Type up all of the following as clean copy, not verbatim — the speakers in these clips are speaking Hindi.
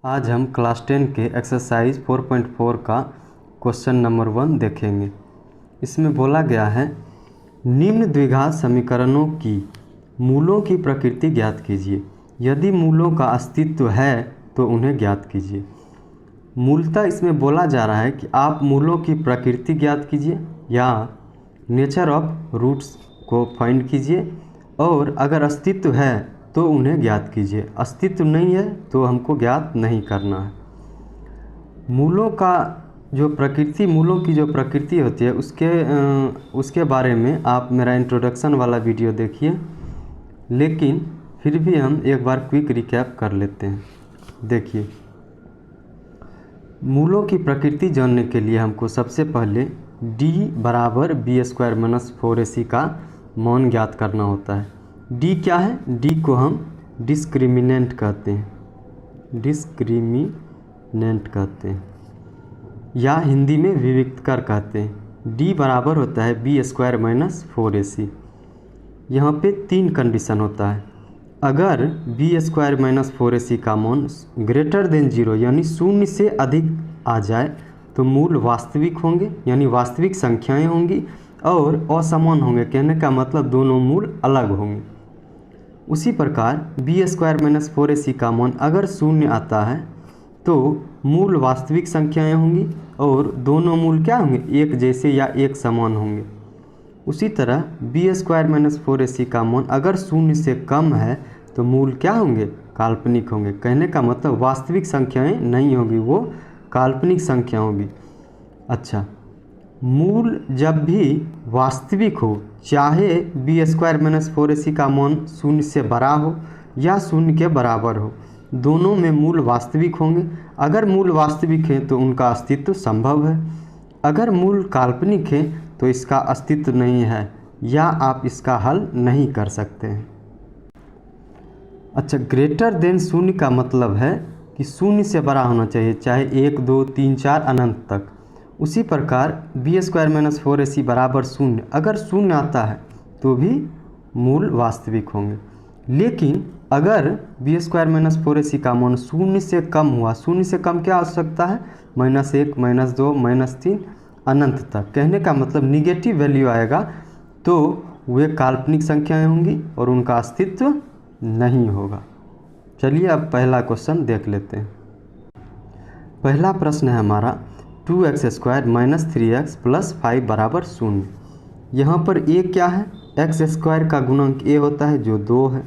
आज हम क्लास 10 के एक्सरसाइज 4.4 का क्वेश्चन नंबर 1 देखेंगे। इसमें बोला गया है निम्न द्विघात समीकरणों की मूलों की प्रकृति ज्ञात कीजिए। यदि मूलों का अस्तित्व है तो उन्हें ज्ञात कीजिए। मूलतः इसमें बोला जा रहा है कि आप मूलों की प्रकृति ज्ञात कीजिए या नेचर ऑफ रूट्स को फाइंड कीजिए, और अगर अस्तित्व है तो उन्हें ज्ञात कीजिए। अस्तित्व नहीं है तो हमको ज्ञात नहीं करना है। मूलों की जो प्रकृति होती है उसके बारे में आप मेरा इंट्रोडक्शन वाला वीडियो देखिए, लेकिन फिर भी हम एक बार क्विक रिकैप कर लेते हैं। देखिए, मूलों की प्रकृति जानने के लिए हमको सबसे पहले d बराबर b² - 4ac का मान ज्ञात करना होता है। d क्या है? d को हम डिस्क्रिमिनेंट कहते हैं, या हिंदी में विविक्तकर कहते हैं। d बराबर होता है b² - 4ac। यहाँ पे 3 कंडीशन होता है। अगर b² - 4ac का मान ग्रेटर देन 0 यानी 0 से अधिक आ जाए तो मूल वास्तविक होंगे, यानी वास्तविक संख्याएं होंगी, और असमान होंगे, कहने का मतलब दोनों मूल अलग होंगे। उसी प्रकार b² - 4ac का मान अगर 0 आता है तो मूल वास्तविक संख्याएं होंगी और दोनों मूल क्या होंगे? एक जैसे या एक समान होंगे। उसी तरह b² - 4ac का मान अगर 0 से कम है तो मूल क्या होंगे? काल्पनिक होंगे, कहने का मतलब वास्तविक संख्याएं नहीं होगी, वो काल्पनिक संख्या होगी। अच्छा, मूल जब भी वास्तविक हो, चाहे b² - 4ac का मान 0 से बड़ा हो या 0 के बराबर हो, दोनों में मूल वास्तविक होंगे। अगर मूल वास्तविक हैं तो उनका अस्तित्व संभव है। अगर मूल काल्पनिक है तो इसका अस्तित्व नहीं है या आप इसका हल नहीं कर सकते हैं। अच्छा, ग्रेटर देन 0 का मतलब है कि 0 से बड़ा होना चाहिए, चाहे 1, 2, 3, 4 अनंत तक। उसी प्रकार b² - 4ac बराबर 0, अगर 0 आता है तो भी मूल वास्तविक होंगे। लेकिन अगर b² - 4ac का मान 0 से कम हुआ, 0 से कम क्या हो सकता है? -1, -2, -3 अनंत तक, कहने का मतलब निगेटिव वैल्यू आएगा तो वे काल्पनिक संख्याएं होंगी और उनका अस्तित्व नहीं होगा। चलिए अब पहला क्वेश्चन देख लेते हैं। पहला प्रश्न है हमारा 2x² - 3x + 5 बराबर 0। यहाँ पर a क्या है? x² का गुणांक a होता है जो 2 है।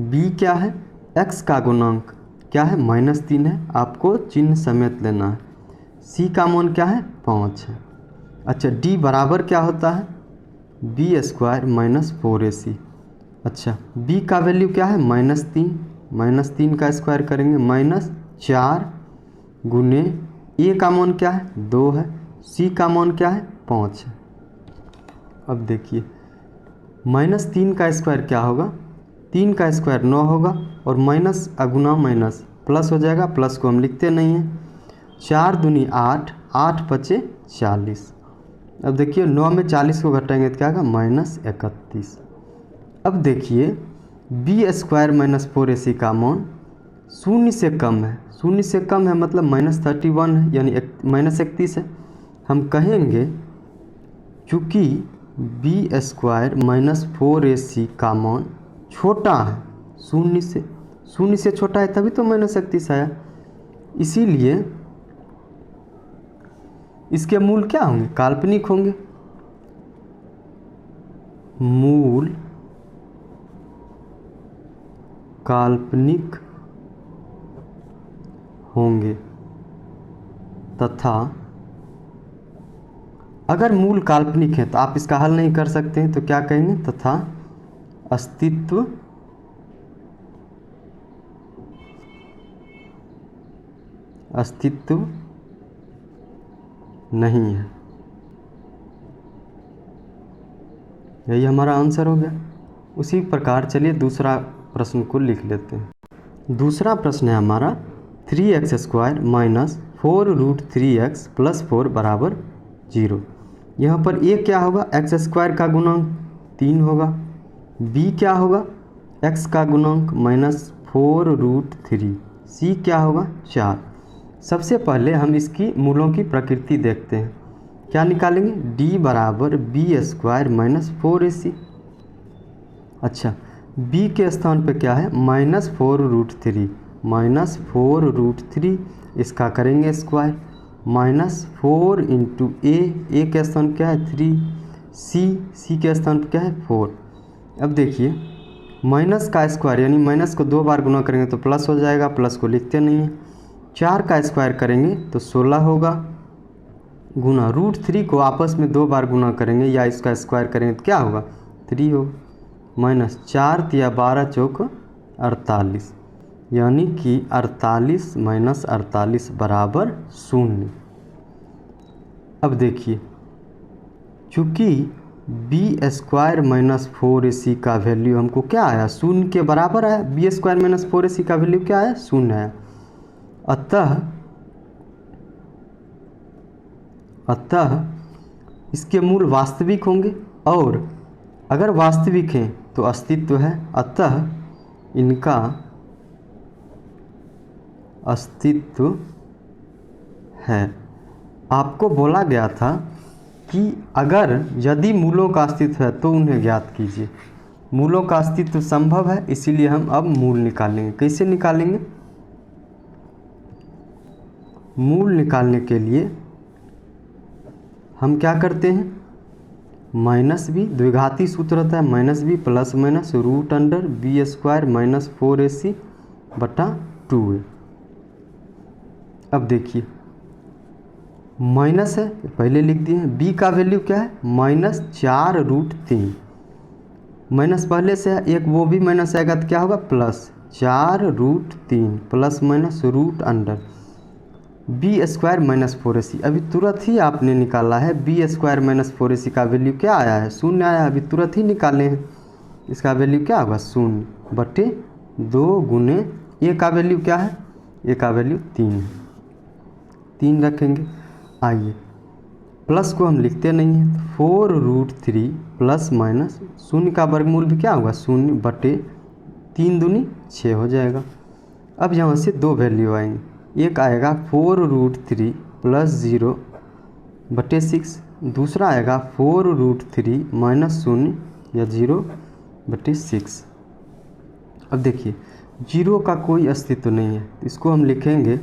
b क्या है? x का गुणांक क्या है? -3 है, आपको चिन्ह समेत लेना है। c का मान क्या है? 5 है। अच्छा, d बराबर क्या होता है? b² - 4ac। अच्छा, b का वैल्यू क्या है? -3, -3 का स्क्वायर करेंगे -4 गुने a का मान क्या है? 2 है, c का मान क्या है? 5 है। अब देखिए, -3 का स्क्वायर क्या होगा? 3 का स्क्वायर 9 होगा, और माइनस अगुना माइनस प्लस हो जाएगा, प्लस को हम लिखते नहीं हैं। 4 दूनी 8, 8 पचे 40। अब देखिए 9 में 40 को घटाएंगे तो क्या होगा? -31। अब देखिए b² - 4ac का मान 0 से कम है, 0 से कम है मतलब -31 है, यानी -31 है। हम कहेंगे चूँकि b² - 4ac का मान छोटा है 0 से छोटा है, तभी तो -31 आया। इसीलिए इसके मूल क्या होंगे? काल्पनिक होंगे। मूल काल्पनिक होंगे तथा अगर मूल काल्पनिक है तो आप इसका हल नहीं कर सकते हैं, तो क्या कहेंगे? तथा अस्तित्व नहीं है। यही हमारा आंसर हो गया। उसी प्रकार चलिए दूसरा प्रश्न को लिख लेते हैं। दूसरा प्रश्न है हमारा 3x² - 4√3x + 4 बराबर 0। यहाँ पर a क्या होगा? x² का गुणांक 3 होगा। b क्या होगा? x का गुणांक -4√3 सी क्या होगा 4। सबसे पहले हम इसकी मूलों की प्रकृति देखते हैं। क्या निकालेंगे, d बराबर बी स्क्वायर माइनस 4ac। अच्छा, b के स्थान पे क्या है -4√3, -4√3 इसका करेंगे स्क्वायर, -4 इंटू ए के स्थान क्या है 3, सी के स्थान पे क्या है 4। अब देखिए माइनस का स्क्वायर यानी माइनस को 2 बार गुना करेंगे तो प्लस हो जाएगा, प्लस को लिखते नहीं हैं। 4 का स्क्वायर करेंगे तो 16 होगा, गुना √3 को आपस में 2 बार गुना करेंगे या इसका स्क्वायर करेंगे तो क्या होगा 3 होगा, -4 तिया 12 चौक 48, यानी कि 48 - 48 बराबर 0। अब देखिए चूँकि बी स्क्वायर माइनस 4ac का वैल्यू हमको क्या आया 0 के बराबर आया, बी स्क्वायर माइनस 4ac का वैल्यू क्या आया 0 आया। अतः इसके मूल वास्तविक होंगे, और अगर वास्तविक हैं तो अस्तित्व है, अतः इनका अस्तित्व है। आपको बोला गया था कि अगर यदि मूलों का अस्तित्व है तो उन्हें ज्ञात कीजिए। मूलों का अस्तित्व संभव है, इसीलिए हम अब मूल निकालेंगे। कैसे निकालेंगे, मूल निकालने के लिए हम क्या करते हैं, -b द्विघाती सूत्र होता है, -b plus minus √b square minus 4ac बटा 2a। अब देखिए माइनस है पहले लिख दिए हैं, b का वैल्यू क्या है -4√3, माइनस पहले से है, एक वो भी माइनस आएगा तो क्या होगा +4√3 plus minus b square minus 4ac। अभी तुरंत ही आपने निकाला है, b स्क्वायर माइनस 4ac का वैल्यू क्या आया है 0 आया है, अभी तुरंत ही निकाले हैं। इसका वैल्यू क्या होगा 0/2 गुने a का वैल्यू क्या है, a का वैल्यू 3 है, 3 रखेंगे। आइए प्लस को हम लिखते नहीं हैं, 4√3 प्लस माइनस 0 का वर्गमूल भी क्या होगा 0/3 दूनी 6 हो जाएगा। अब यहाँ से 2 वैल्यू आएंगे, एक आएगा 4√3 प्लस 0/6, दूसरा आएगा 4√3 माइनस 0 या 0/6। अब देखिए 0 का कोई अस्तित्व नहीं है, इसको हम लिखेंगे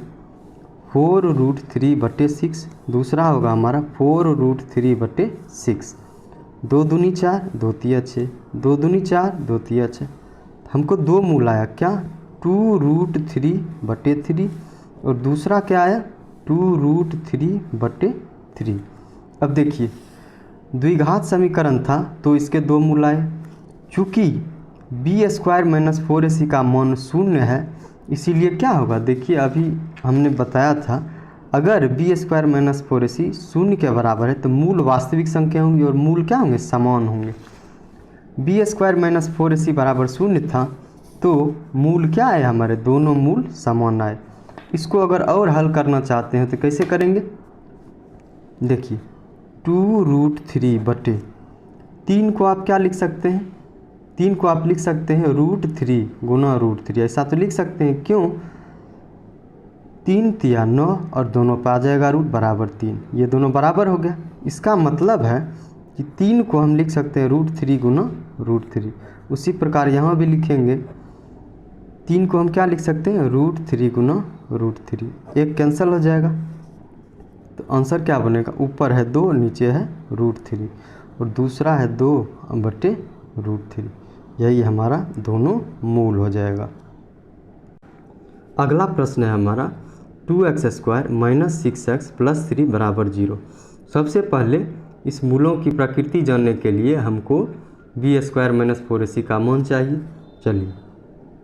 4√3/6, दूसरा होगा हमारा 4√3/6, 2 दूनी 4, 2 तिया 6, 2 दूनी 4, 2 तिया 6। हमको 2 मूल आया क्या 2√3/3 और दूसरा क्या आया 2√3/3। अब देखिए द्विघात समीकरण था तो इसके 2 मूल आए, चूँकि बी स्क्वायर माइनस 4ac का मान 0 है, इसीलिए क्या होगा, देखिए अभी हमने बताया था अगर बी स्क्वायर माइनस 4ac 0 के बराबर है तो मूल वास्तविक संख्या होंगी और मूल क्या होंगे समान होंगे। बी स्क्वायर माइनस 4ac बराबर 0 था तो मूल क्या आए हमारे, दोनों मूल समान आए। इसको अगर और हल करना चाहते हैं तो कैसे करेंगे, देखिए 2√3/3 को आप क्या लिख सकते हैं, 3 को आप लिख सकते हैं √3 गुना √3, ऐसा तो लिख सकते हैं। क्यों, 3 तिया 9 और दोनों पे आ जाएगा रूट बराबर 3, ये दोनों बराबर हो गया। इसका मतलब है कि 3 को हम लिख सकते हैं √3 गुना √3। उसी प्रकार यहाँ भी लिखेंगे, 3 को हम क्या लिख सकते हैं √3 गुना √3, एक कैंसिल हो जाएगा तो आंसर क्या बनेगा, ऊपर है 2 नीचे है √3 और दूसरा है 2/√3, यही हमारा दोनों मूल हो जाएगा। अगला प्रश्न है हमारा 2x² माइनस 6x प्लस 3 बराबर 0। सबसे पहले इस मूलों की प्रकृति जानने के लिए हमको बी स्क्वायर माइनस 4ac का मान चाहिए। चलिए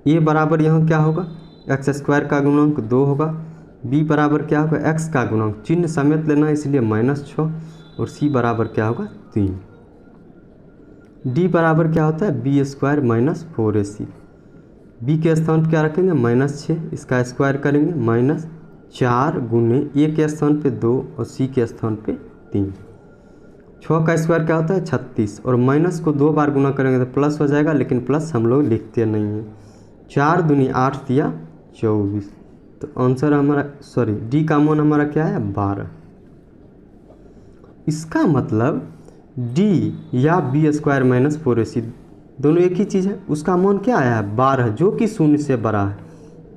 ए बराबर यहाँ क्या होगा, x² का गुणांक 2 होगा, b बराबर क्या होगा x का गुणांक चिन्ह समेत लेना इसलिए -6 और c बराबर क्या होगा 3। d बराबर क्या होता है B square minus 4ac, b के स्थान पर क्या रखेंगे -6, इसका स्क्वायर करेंगे -4 गुने a के स्थान पे 2 और c के स्थान पे 3। 6 का स्क्वायर क्या होता है 36 और माइनस को 2 बार गुना करेंगे तो प्लस हो जाएगा, लेकिन प्लस हम लोग लिखते नहीं हैं। 4 दूनी 8 तिया 24, तो आंसर हमारा डी का मान हमारा क्या है 12। इसका मतलब डी या बी स्क्वायर माइनस 4ac दोनों एक ही चीज़ है। उसका मान क्या आया है 12, जो कि शून्य से बड़ा है।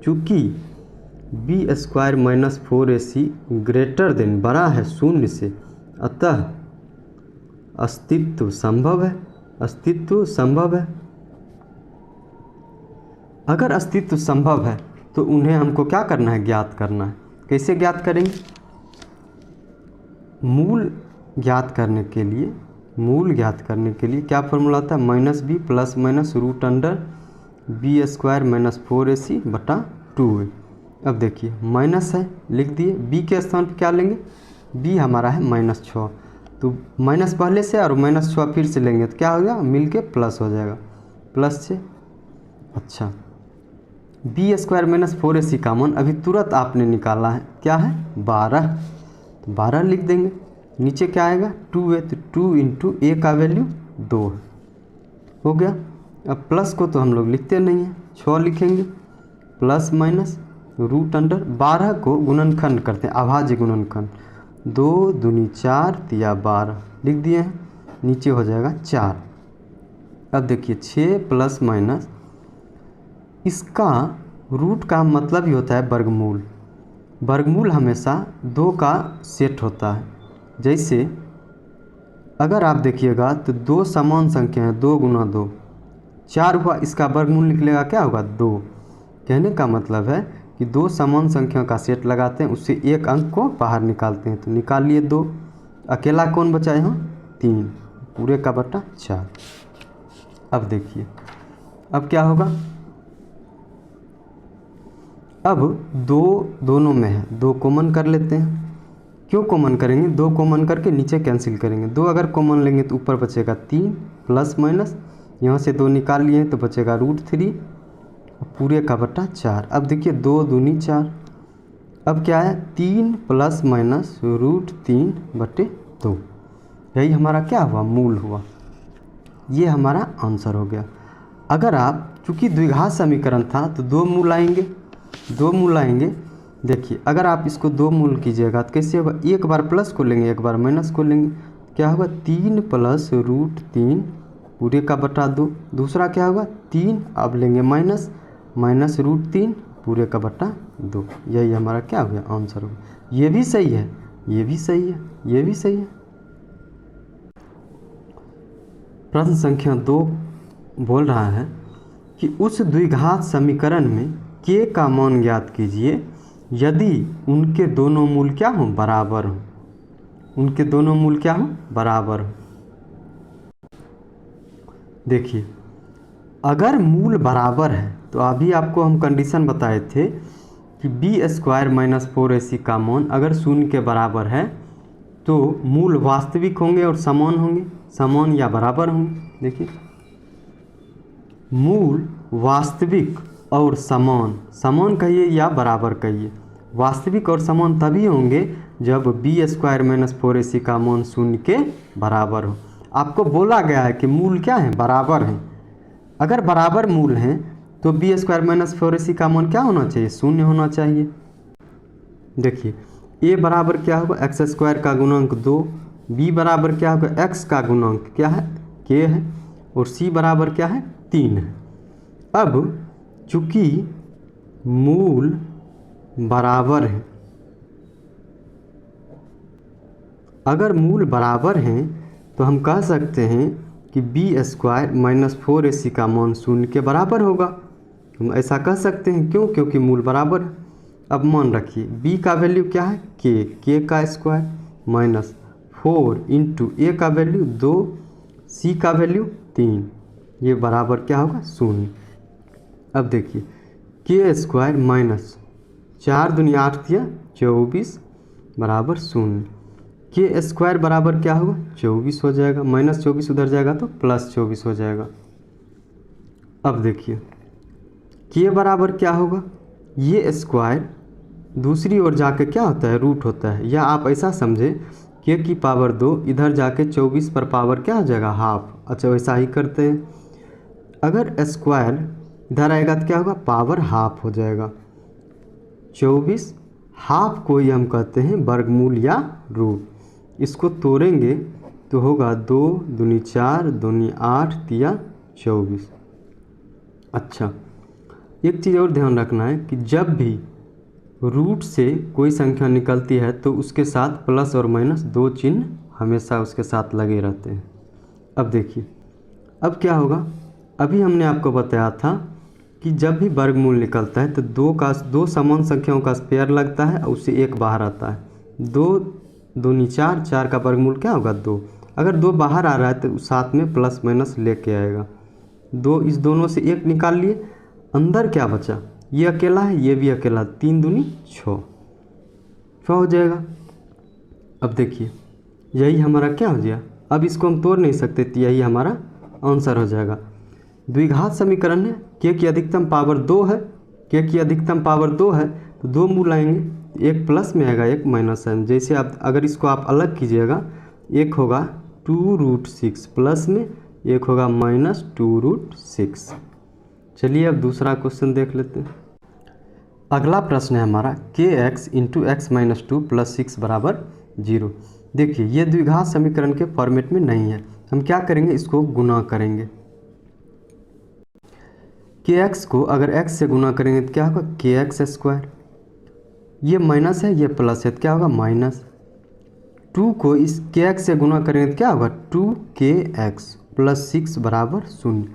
चूँकि B square minus 4ac greater than बड़ा है शून्य से, अतः अस्तित्व संभव है। अस्तित्व संभव है। अगर अस्तित्व संभव है तो उन्हें हमको क्या करना है, ज्ञात करना है। कैसे ज्ञात करेंगे? मूल ज्ञात करने के लिए क्या फॉर्मूला होता है, minus B plus minus root under B square minus 4ac बटा 2a। अब देखिए माइनस है, लिख दिए। बी के स्थान पर क्या लेंगे, बी हमारा है -6, तो माइनस पहले से और -6 फिर से लेंगे तो क्या हो गया, मिल के प्लस हो जाएगा, +6। अच्छा, बी स्क्वायर माइनस 4ac का मान अभी तुरंत आपने निकाला है, क्या है 12, तो 12 लिख देंगे। नीचे क्या आएगा 2a, तो 2 इंटू ए का वैल्यू 2 हो गया। अब प्लस को तो हम लोग लिखते नहीं हैं, 6 लिखेंगे प्लस माइनस रूट अंडर 12 को गुणनखंड करते हैं, अभाज्य गुणनखंड, 2 दूनी 4 तिया 12 लिख दिए हैं। नीचे हो जाएगा 4। अब देखिए 6 प्लस माइनस, इसका रूट का मतलब ही होता है वर्गमूल। वर्गमूल हमेशा 2 का सेट होता है। जैसे अगर आप देखिएगा तो 2 समान संख्या है, 2 गुना 2 4 हुआ, इसका वर्गमूल निकलेगा क्या होगा 2। कहने का मतलब है कि 2 समान संख्या का सेट लगाते हैं, उससे एक अंक को बाहर निकालते हैं, तो निकाल लिए 2। अकेला कौन बचा यहाँ 3, पूरे का बटा 4। अब देखिए अब क्या होगा, अब 2 दोनों में है, 2 कॉमन कर लेते हैं। क्यों कॉमन करेंगे, 2 कॉमन करके नीचे कैंसिल करेंगे। 2 अगर कॉमन लेंगे तो ऊपर बचेगा 3 प्लस माइनस, यहाँ से 2 निकाल लिए तो बचेगा √3 पूरे का बटा 4। अब देखिए 2 दूनी 4, अब क्या है 3 प्लस माइनस √3 बटे 2, यही हमारा क्या हुआ, मूल हुआ। ये हमारा आंसर हो गया। अगर आप, चूँकि द्विघात समीकरण था तो 2 मूल आएंगे, 2 मूल आएंगे। देखिए अगर आप इसको 2 मूल कीजिएगा तो कैसे होगा, एक बार प्लस को लेंगे एक बार माइनस को लेंगे, क्या होगा 3 प्लस √3 पूरे का बटा 2। दूसरा क्या होगा 3, अब लेंगे माइनस √3 पूरे का बटा 2। यही हमारा क्या हो गया, आंसर हो गया। ये भी सही है, ये भी सही है, ये भी सही है। प्रश्न संख्या 2 बोल रहा है कि उस द्विघात समीकरण में k का मान ज्ञात कीजिए यदि उनके दोनों मूल क्या हों, बराबर हों। उनके दोनों मूल क्या हों, बराबर हों। देखिए अगर मूल बराबर है तो अभी आपको हम कंडीशन बताए थे कि बी स्क्वायर माइनस 4ac का मान अगर शून्य के बराबर है तो मूल वास्तविक होंगे और समान होंगे, समान या बराबर होंगे। देखिए मूल वास्तविक और समान, समान कहिए या बराबर कहिए, वास्तविक और समान तभी होंगे जब बी स्क्वायर माइनस 4ac का मान शून्य के बराबर हो। आपको बोला गया है कि मूल क्या है, बराबर हैं। अगर बराबर मूल हैं तो बी स्क्वायर माइनस 4ac का मान क्या होना चाहिए, शून्य होना चाहिए। देखिए a बराबर क्या होगा, एक्स स्क्वायर का गुणांक 2, b बराबर क्या होगा, x का गुणांक क्या है, k है, और c बराबर क्या है, 3 है। अब चूँकि मूल बराबर है, अगर मूल बराबर हैं तो हम कह सकते हैं कि बी स्क्वायर माइनस 4ac का मान शून्य के बराबर होगा। हम ऐसा कह सकते हैं, क्यों, क्योंकि मूल बराबर है। अब मान रखिए b का वैल्यू क्या है, k का स्क्वायर माइनस 4 इंटू ए का वैल्यू 2, c का वैल्यू 3, ये बराबर क्या होगा, शून्य। अब देखिए k स्क्वायर माइनस 4 दूनी 8 दिया 24 बराबर 0, k स्क्वायर बराबर क्या होगा, 24 हो जाएगा, -24 उधर जाएगा तो +24 हो जाएगा। अब देखिए k बराबर क्या होगा, ये स्क्वायर दूसरी ओर जाके क्या होता है, रूट होता है, या आप ऐसा समझे k की पावर 2 इधर जाके 24 पर पावर क्या हो जाएगा, हाफ। अच्छा वैसा ही करते हैं, अगर स्क्वायर इधर आएगा तो क्या होगा, पावर हाफ हो जाएगा। 24, हाफ को ही हम कहते हैं वर्गमूल या रूट। इसको तोड़ेंगे तो होगा 2 दूनी 4, दूनी 8, तिया 24। अच्छा, एक चीज़ और ध्यान रखना है कि जब भी रूट से कोई संख्या निकलती है तो उसके साथ प्लस और माइनस 2 चिन्ह हमेशा उसके साथ लगे रहते हैं। अब देखिए, अब क्या होगा, अभी हमने आपको बताया था कि जब भी वर्गमूल निकलता है तो दो समान संख्याओं का पेयर लगता है और उससे एक बाहर आता है। 2 दूनी 4, 4 का वर्गमूल क्या होगा 2। अगर 2 बाहर आ रहा है तो साथ में प्लस माइनस लेके आएगा। 2 इस दोनों से एक निकाल लिए, अंदर क्या बचा, ये अकेला है, ये भी अकेला, 3 दूनी 6 हो जाएगा। अब देखिए, यही हमारा क्या हो गया, अब इसको हम तोड़ नहीं सकते तो यही हमारा आंसर हो जाएगा। द्विघात समीकरण है, के की अधिकतम पावर 2 है, के की अधिकतम पावर 2 है तो 2 मूल आएंगे, एक प्लस में आएगा एक माइनस है। जैसे आप अगर इसको आप अलग कीजिएगा, एक होगा 2√6 प्लस में, एक होगा माइनस 2√6। चलिए अब दूसरा क्वेश्चन देख लेते हैं। अगला प्रश्न है हमारा kx × x - 2 + 6 = 0। देखिए, ये द्विघात समीकरण के फॉर्मेट में नहीं है। हम क्या करेंगे, इसको गुना करेंगे। kx को अगर x से गुना करेंगे तो क्या होगा kx²। ये माइनस है, ये प्लस है तो क्या होगा माइनस। 2 को इस kx से गुना करेंगे तो क्या होगा 2kx + 6 = 0।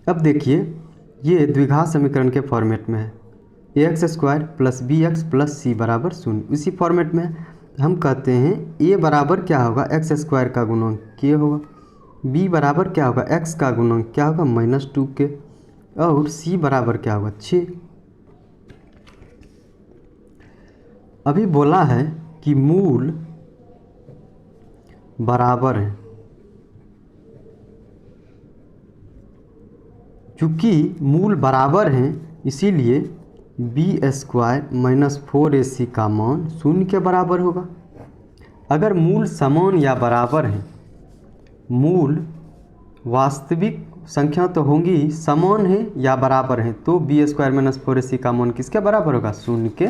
अब देखिए, ये द्विघात समीकरण के फॉर्मेट में है, ax² + bx + c = 0। इसी फॉर्मेट में हम कहते हैं a बराबर क्या होगा x² का गुणन k होगा, b बराबर क्या होगा x का गुणन क्या होगा -2k, और c बराबर क्या होगा 6। अभी बोला है कि मूल बराबर है, चूँकि मूल बराबर हैं इसीलिए b² - 4ac का मान 0 के बराबर होगा। अगर मूल समान या बराबर हैं, मूल वास्तविक संख्या तो होंगी ही, समान है या बराबर हैं, तो b² - 4ac का मान किसके बराबर होगा 0 के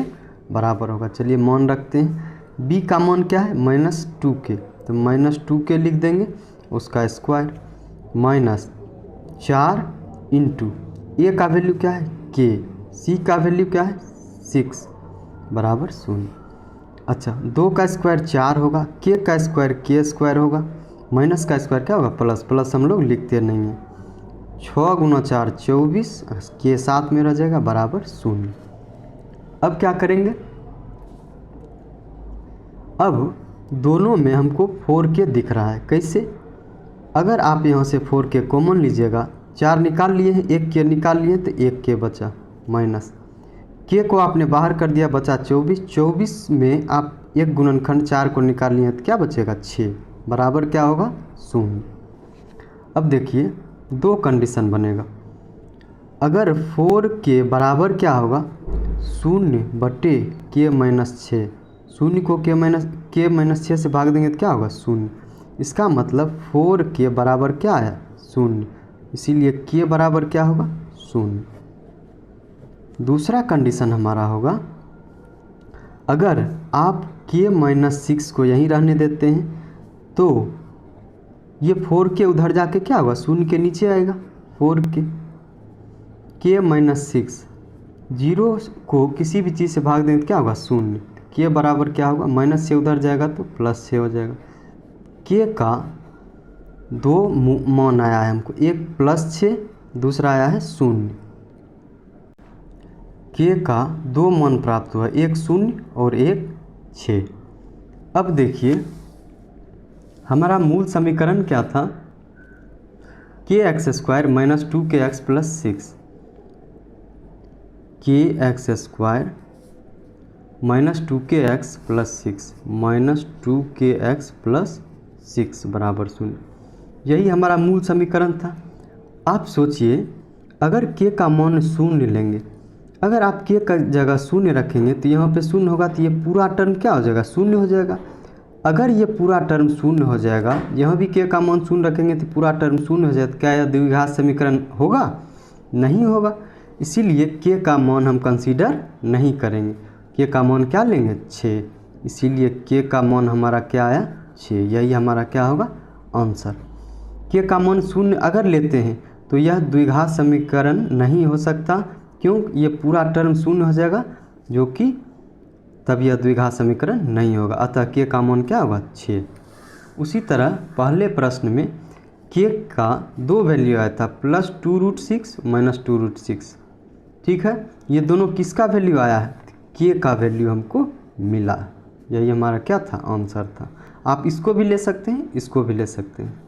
बराबर होगा। चलिए मान रखते हैं, b का मान क्या है -2k, तो -2k लिख देंगे, उसका स्क्वायर -4 × a का वैल्यू क्या है k, c का वैल्यू क्या है 6 = 0। अच्छा, 2 का स्क्वायर 4 होगा, k का स्क्वायर k² होगा, माइनस का स्क्वायर क्या होगा प्लस, प्लस हम लोग लिखते नहीं हैं। 6 × 4 24, के साथ में रह जाएगा बराबर 0। अब क्या करेंगे, अब दोनों में हमको 4k दिख रहा है, कैसे, अगर आप यहाँ से 4k कॉमन लीजिएगा, 4 निकाल लिए हैं, 1k निकाल लिए तो 1k बचा, माइनस k को आपने बाहर कर दिया, बचा 24, 24 में आप एक गुणनखंड 4 को निकाल लिए तो क्या बचेगा 6 बराबर क्या होगा 0। अब देखिए, 2 कंडीशन बनेगा, अगर 4k बराबर क्या होगा 0/k - 6, 0 को k - 6 से भाग देंगे तो क्या होगा 0। इसका मतलब 4k बराबर क्या है 0, इसीलिए k बराबर क्या होगा 0। दूसरा कंडीशन हमारा होगा, अगर आप k - 6 को यहीं रहने देते हैं तो ये 4k उधर जाके क्या होगा 0 के नीचे आएगा, 4k k - 6, 0 को किसी भी चीज़ से भाग देंगे तो क्या होगा 0, k बराबर क्या होगा -6 उधर जाएगा तो +6 हो जाएगा। k का 2 मान आया है हमको, एक +6, दूसरा आया है 0। k का 2 मान प्राप्त हुआ, एक 0 और एक 6। अब देखिए, हमारा मूल समीकरण क्या था, kx² - 2kx + 6, kx² - 2kx + 6 -2kx + 6 = 0। यही हमारा मूल समीकरण था। आप सोचिए, अगर k का मान 0 लेंगे, अगर आप k का जगह 0 रखेंगे तो यहाँ पे 0 होगा तो ये पूरा टर्म क्या हो जाएगा 0 हो जाएगा। अगर ये पूरा टर्म 0 हो जाएगा, यहाँ भी k का मान 0 रखेंगे तो पूरा टर्म 0 हो जाएगा, तो क्या यह द्विघात समीकरण होगा, नहीं होगा। इसीलिए k का मान हम कंसीडर नहीं करेंगे। के का मान क्या लेंगे 6, इसीलिए के का मान हमारा क्या आया 6, यही हमारा क्या होगा आंसर। के का मान 0 अगर लेते हैं तो यह द्विघात समीकरण नहीं हो सकता, क्यों, ये पूरा टर्म 0 हो जाएगा, जो कि तब यह द्विघात समीकरण नहीं होगा। अतः के का मान क्या होगा 6। उसी तरह पहले प्रश्न में के का 2 वैल्यू आया था, +2√6 -2√6, ठीक है। ये दोनों किसका वैल्यू आया है, के का वैल्यू हमको मिला, यही हमारा क्या था आंसर था। आप इसको भी ले सकते हैं, इसको भी ले सकते हैं।